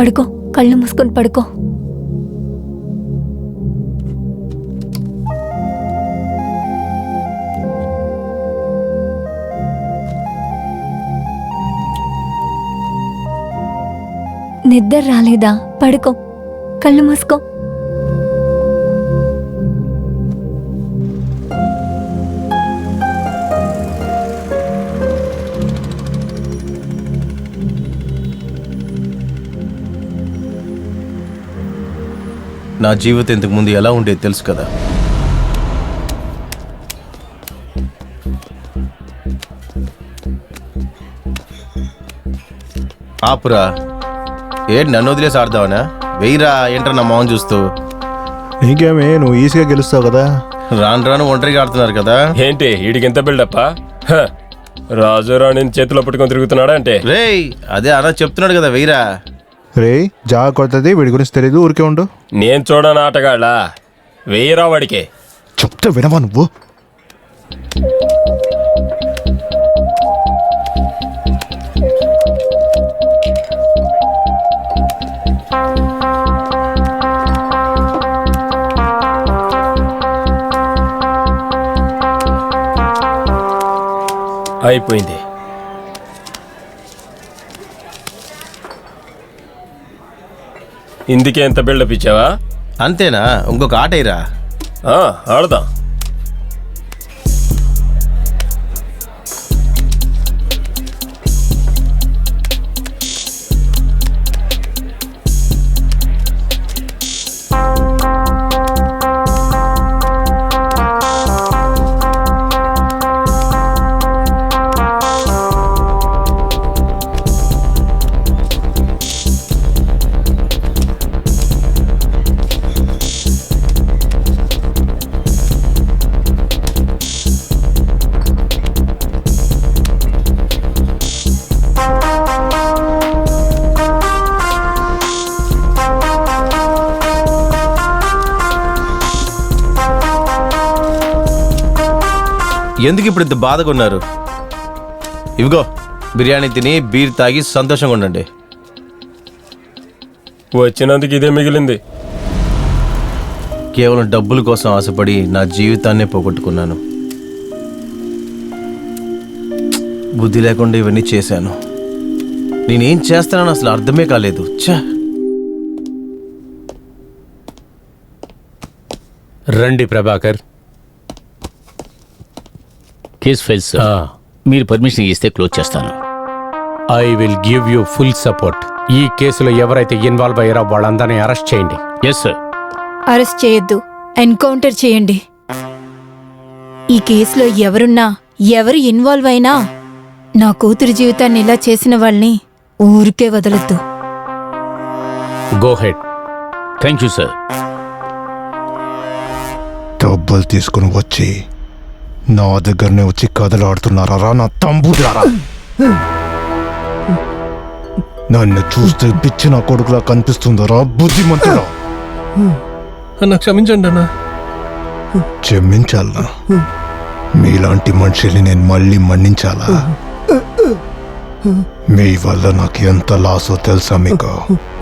పడుకో, కళ్ళు మూసుకొని పడుకో. నిద్ర రాలేదా? పడుకో, కళ్ళు మూసుకో. నా జీవితం ఇంతకు ముందు ఎలా ఉండేది తెలుసు కదా. ఆపురా, ఏంటి నన్ను వదిలేసి ఆడదావనా? వెయ్యిరా, ఏంట్రా నా మొహం చూస్తూ. నీకేమే, నువ్వు ఈజీగా గెలుస్తావు కదా. రాను రాను ఒంటరిగా ఆడుతున్నారు కదా. ఏంటి వీడికి ఎంత బిల్డప్పా? రాజు రాణిని చేతిలో పట్టుకొని తిరుగుతున్నాడా అంటే? రేయ్, అదే అన్న చెప్తున్నాడు కదా, వెయ్యిరా. రే జాగా కొడుతుంది, వీడి గురించి తెలీదు, ఊరికే ఉండు. నేను చూడను ఆటగాళ్ళ, వెయ్యరా వాడికి. చెప్తే వినవా నువ్వు? అయిపోయింది. ఇందుకే ఎంత బిల్డప్ ఇచ్చావా? అంతేనా? ఇంకొక ఆట అయిరా. ఆడదాం. ఎందుకు ఇప్పుడు ఇంత బాధగా ఉన్నారు? ఇవిగో బిర్యానీ తిని బీర్ తాగి సంతోషంగా ఉండండి. వచ్చినందుకు ఇదే మిగిలింది. కేవలం డబ్బుల కోసం ఆశపడి నా జీవితాన్నే పోగొట్టుకున్నాను. బుద్ధి లేకుండా ఇవన్నీ చేశాను. నేనేం చేస్తానని అసలు అర్థమే కాలేదు. రండి ప్రభాకర్. కేస్ ఫైల్స్ మీరు పర్మిషన్ ఇస్తే క్లోజ్ చేస్తాను. I will give you full support. ఈ కేసులో ఎవరైతే ఇన్వాల్వ్ అయ్యారో వాళ్ళందరినీ అరెస్ట్ చేయండి. Yes sir. అరెస్ట్ చేయొద్దు, ఎన్కౌంటర్ చేయండి. ఈ కేసులో ఎవరున్నా, ఎవరు ఇన్వాల్వ్ అయినా నా కూతురు జీవితాన్ని ఇలా చేసిన వాళ్ళని ఊరికే వదలొద్దు. Go head. Thank you sir. డబ్బులు తీసుకుని వచ్చి నా దగ్గరనే వచ్చి కథలాడుతున్నారా నా తంబులారా? నన్ను చూస్తే పిచ్చి నా కొడుకులా కనిపిస్తుందరా బుద్ధిమంతుడా? అన్న క్షమించండి అన్న. క్షమించాలా? మీలాంటి మనుషుల్ని నేను మళ్ళీ మన్నించాలా? మీ వల్ల నాకు ఎంత లాసో తెలుసా మీకు?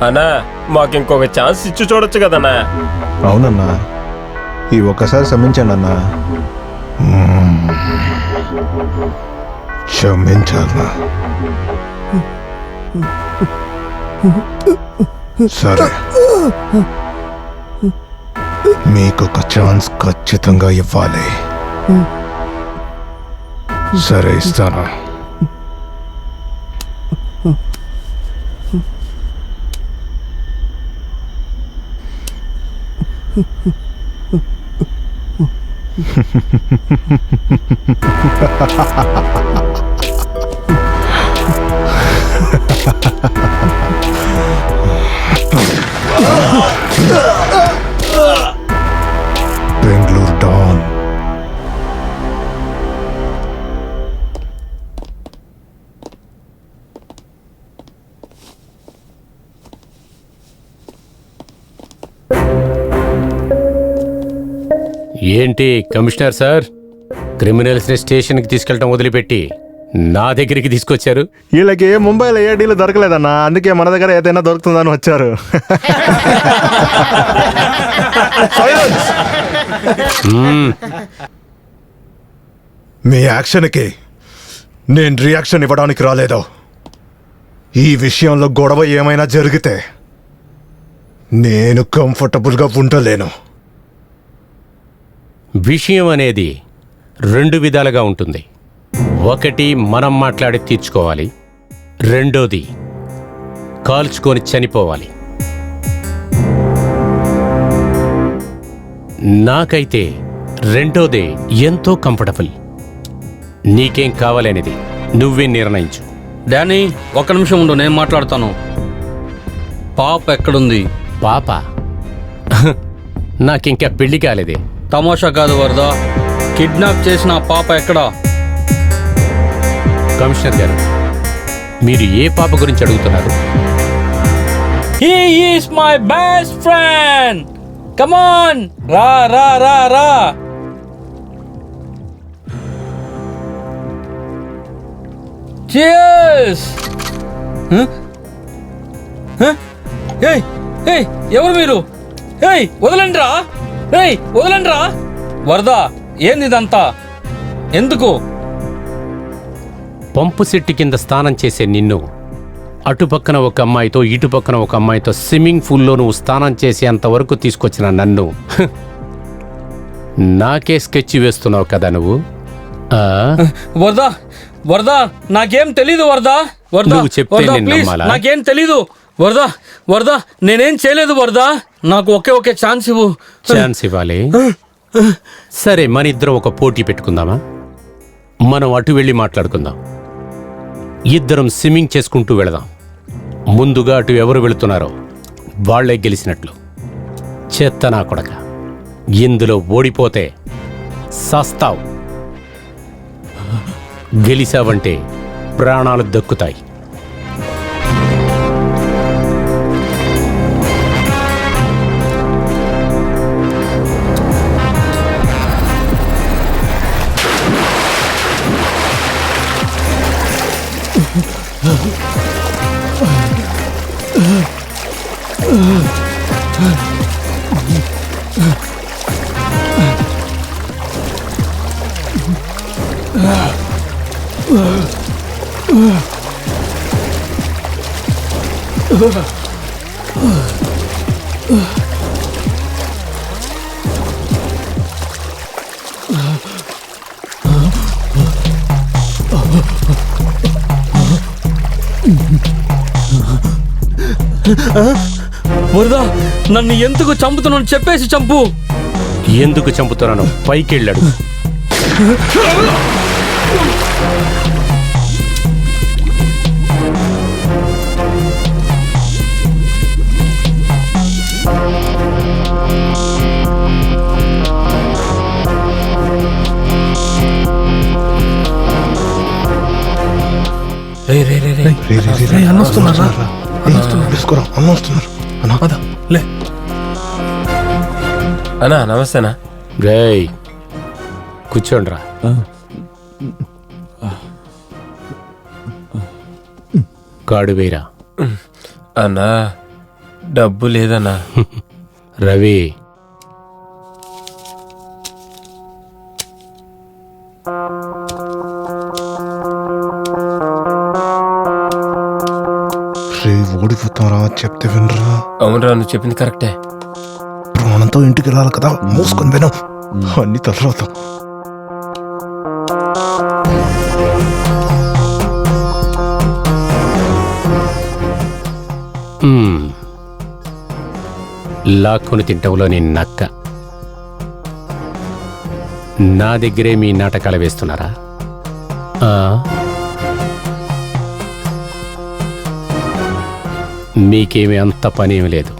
అన్నా మాకు ఇంకొక ఛాన్స్ ఇచ్చి చూడొచ్చు కదన్నా. అవునన్నా, ఈ ఒక్కసారి క్షమించండి అన్నా. క్షమించాలా? సరే, మీకొక ఛాన్స్ ఖచ్చితంగా ఇవ్వాలి. సరే, ఇస్తాను. బెంగళూరు డాన్. ఏంటి కమిషనర్ సార్, క్రిమినల్స్ని స్టేషన్కి తీసుకెళ్ళటం వదిలిపెట్టి నా దగ్గరికి తీసుకొచ్చారు? వీళ్ళకి ముంబైలో ఏ డీలు దొరకలేదన్నా, అందుకే మన దగ్గర ఏదైనా దొరుకుతుందని వచ్చారు. మీ యాక్షన్కి నేను రియాక్షన్ ఇవ్వడానికి రాలేదు. ఈ విషయంలో గొడవ ఏమైనా జరిగితే నేను కంఫర్టబుల్గా ఉండలేను. విషయం అనేది 2 విధాలుగా ఉంటుంది. ఒకటి మనం మాట్లాడి తీర్చుకోవాలి, రెండోది కాల్చుకొని చనిపోవాలి. నాకైతే రెండోదే ఎంతో కంఫర్టబుల్. నీకేం కావాలనేది నువ్వే నిర్ణయించు. డానీ, ఒక్క నిమిషం ఉండు, నేను మాట్లాడతాను. పాప ఎక్కడుంది? పాప? నాకింకా పెళ్లి కాలేదే. తమాషా కాదు వరద, కిడ్నాప్ చేసిన ఆ పాప ఎక్కడా? కమిషనర్ గారు, మీరు ఏ పాప గురించి అడుగుతున్నారు? He is my best friend. Come on, రా రా రా రా. Cheers. ఏయ్ ఏయ్, ఎవరు మీరు? ఏయ్, వదలండి రా. ఏయ్, వదలండి రా. వరద, ఏంది ఇదంతా? ఎందుకు? పంపు సెట్టు కింద స్నానం చేసే నిన్ను అటుపక్కన ఒక అమ్మాయితో ఇటుపక్కన ఒక అమ్మాయితో స్విమ్మింగ్ పూల్లో నువ్వు స్నానం చేసేంత వరకు తీసుకొచ్చిన నన్ను నాకే స్కెచ్ వేస్తున్నావు కదా నువ్వు. వరద వరద, నాకేం తెలీదు వరద. వరద, నువ్వు చెప్తే వరద, నేను ప్లీజ్, నమ్మాలా? నాకేం తెలీదు వరద. వరద, నేనేం చేయలేదు వరద. నాకు ఒకే ఛాన్స్ ఇవ్వు. ఛాన్స్ ఇవ్వాలి? సరే, మన ఇద్దరం ఒక పోటీ పెట్టుకుందామా? మనం అటు వెళ్ళి మాట్లాడుకుందాం. ఇద్దరం స్విమ్మింగ్ చేసుకుంటూ వెళదాం. ముందుగా అటు ఎవరు వెళుతున్నారో వాళ్లే గెలిచినట్లు. చెత్త నా కొడక, ఇందులో ఓడిపోతే సస్తావు, గెలిచావంటే ప్రాణాలు దక్కుతాయి. వరద, నన్ను ఎందుకు చంపుతున్నాను చెప్పేసి చంపు. ఎందుకు చంపుతున్నాను? పైకెళ్ళాడు. అన్నా నమస్తేనా. రేయ్, కూర్చోండ్రా. కాడు వేరా. అన్నా డబ్బు లేదన్నా. రవి, రే ఓడిపోతారా చెప్తే వినరా? అవునరా, నువ్వు చెప్పింది కరెక్టే. ప్రాణంతో ఇంటికి వెళ్ళాలి కదా, మూసుకొని విను అన్ని తర్వాత. లాక్కుని తింటంలో నేను నక్క. నా దగ్గరే మీ నాటకాలు వేస్తున్నారా? మీకేమీ అంత పనేమి లేదు.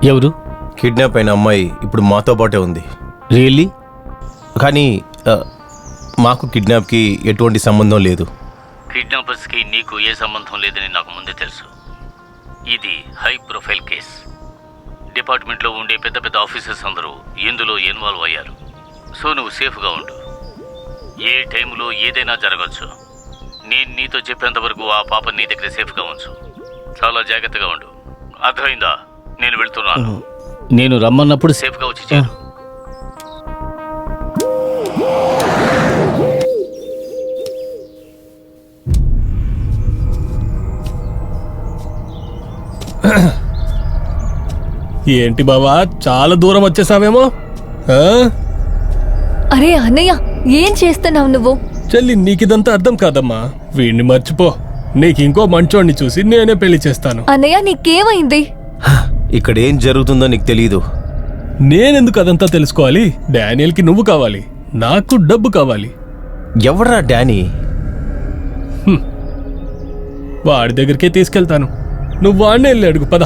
ఎవరు? కిడ్నాప్ అయిన అమ్మాయి ఇప్పుడు మాతో పాటే ఉంది. రియల్లీ? కానీ మాకు కిడ్నాప్కి ఎటువంటి సంబంధం లేదు. కిడ్నాపర్స్కి నీకు ఏ సంబంధం లేదని నాకు ముందే తెలుసు. ఇది హై ప్రొఫైల్ కేస్. డిపార్ట్మెంట్లో ఉండే పెద్ద పెద్ద ఆఫీసర్స్ అందరూ ఇందులో ఇన్వాల్వ్ అయ్యారు. సో నువ్వు సేఫ్గా ఉండు. ఏ టైంలో ఏదైనా జరగచ్చు. నేను నీతో చెప్పేంత వరకు ఆ పాప నీ దగ్గర సేఫ్గా ఉంచు. చాలా జాగ్రత్తగా ఉండు. అర్థమైందా? నేను వెళ్తున్నాను. నేను రమ్మన్నప్పుడు సేఫ్గా వచ్చి చేరు. ఏంటి బావా, చాలా దూరం వచ్చేసావేమో? అరే అన్నయ్య, ఏం చేస్తున్నావు నువ్వు? చెల్లి, నీకిదంతా అర్థం కాదమ్మా. వీడిని మర్చిపో. నీకు ఇంకో మంచోడిని చూసి నేనే పెళ్లి చేస్తాను. అన్నయ్య, నీకేమైంది? ఇక్కడ ఏం జరుగుతుందో నీకు తెలీదు. నేనెందుకు అదంతా తెలుసుకోవాలి? డానియల్కి నువ్వు కావాలి, నాకు డబ్బు కావాలి. ఎవడ్రా డానీ? వాడి దగ్గరికే తీసుకెళ్తాను. నువ్వు వాడినే వెళ్ళి అడుగు, పద.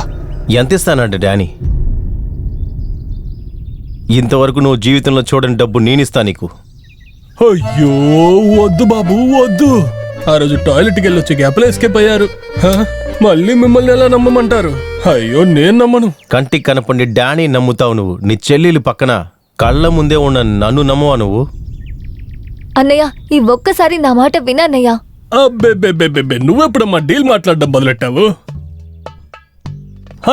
ఎంత ఇస్తానంట డానీ? ఇంతవరకు నువ్వు జీవితంలో చూడని డబ్బు నేనిస్తా నీకు. అయ్యో వద్దు బాబు, వద్దు. ఆ రోజు టాయిలెట్కి వెళ్ళొచ్చి గ్యాప్లో ఎస్కేప్ అయ్యారు. మళ్ళీ మిమ్మల్ని ఎలా నమ్మమంటారు? అయ్యో, నేను నమ్మను. కంటికి కనపండి డానీ నమ్ముతావు నువ్వు. నీ చెల్లెలు పక్కన కళ్ళ ముందే ఉన్న నన్ను నమ్మవా నువ్వు? అన్నయ్య, ఈ ఒక్కసారి నా మాట వినన్నయ్య. అబ్బే, నువ్వెప్పుడమ్మా డీల్ మాట్లాడడం మొదలెట్టావు?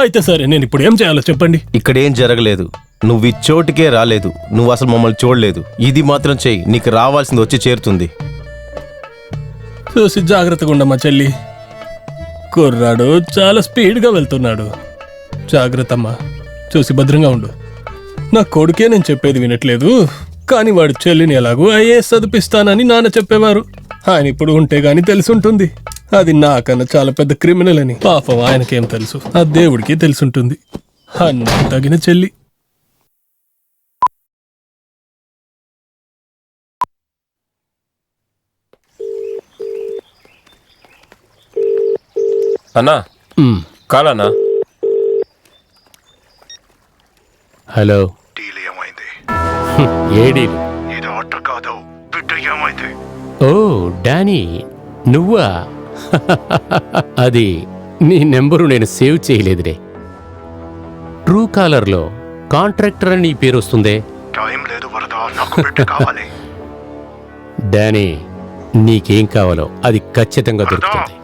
అయితే సరే, నేను ఇప్పుడు ఏం చేయాలో చెప్పండి. ఇక్కడేం జరగలేదు. నువ్వు ఈ చోటుకే రాలేదు. నువ్వు అసలు మమ్మల్ని చూడలేదు. ఇది మాత్రం చెయ్యి, నీకు రావాల్సింది వచ్చి చేరుతుంది. చూసి జాగ్రత్తగా ఉండమ్మా చెల్లి. కుర్రాడు చాలా స్పీడ్గా వెళ్తున్నాడు. జాగ్రత్తమ్మా, చూసి భద్రంగా ఉండు. నా కొడుకే నేను చెప్పేది వినట్లేదు. కానీ వాడు చెల్లిని ఎలాగూ ఐఏఎస్ చదివిస్తానని నాన్న చెప్పేవారు. ఆయన ఇప్పుడు ఉంటే గాని తెలుసుంటుంది అది నాకన్నా చాలా పెద్ద క్రిమినల్ అని. పాపం ఆయనకేం తెలుసు, ఆ దేవుడికి తెలుసుంటుంది. అన్నీ తగిన చెల్లి. అన్నా, కాలన్నా. హలో. డీల్ ఏమైంది? ఏ డీల్? ఇది ఆర్డర్ కాదు, బిడ్డ ఏమైంది? ఓ డానీ, నువ్వా? అది నీ నెంబరు నేను సేవ్ చేయలేదురే. ట్రూ కాలర్లో కాంట్రాక్టర్ అని నీ పేరు వస్తుందే. టైం లేదు వరదా, నాకు బిడ్డ కావాలి. డానీ, నీకేం కావాలో అది ఖచ్చితంగా దొరుకుతుంది.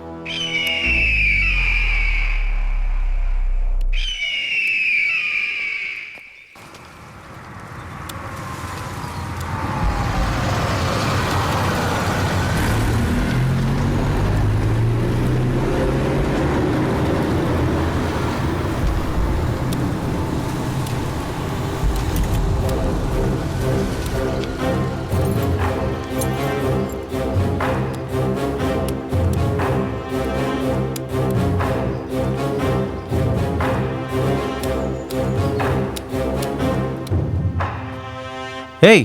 ఏయ్,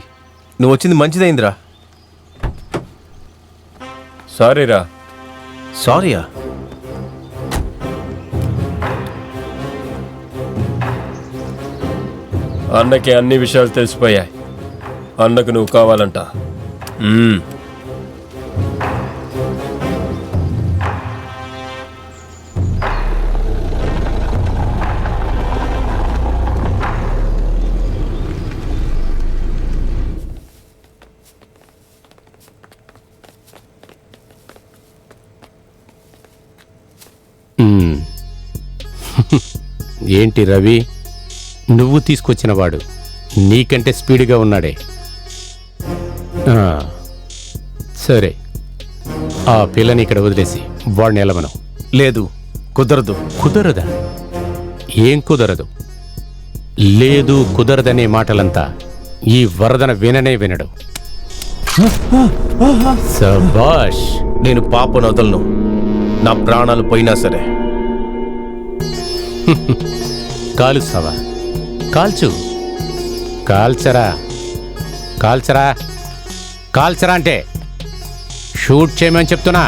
నువ్వు వచ్చింది మంచిదైందిరా. సారీరా. సారీయా? అన్నకి అన్ని విషయాలు తెలిసిపోయాయి. అన్నకు నువ్వు కావాలంట. ఏంటి రవి, నువ్వు తీసుకొచ్చినవాడు నీకంటే స్పీడ్గా ఉన్నాడే. ఆ, సరే, ఆ పిల్లని ఇక్కడ వదిలేసి వాడిని ఎలవను. లేదు, కుదరదు. కుదరదా? ఏం కుదరదు? లేదు కుదరదనే మాటలంతా ఈ వరదన విననే వినడు. సబాష్. నేను పాపను వదలను, నా ప్రాణాలు పోయినా సరే. కాలుస్తావా? కాల్చు. కాల్చరా, కాల్చరా, కాల్చరా అంటే షూట్ చేయమని చెప్తున్నా.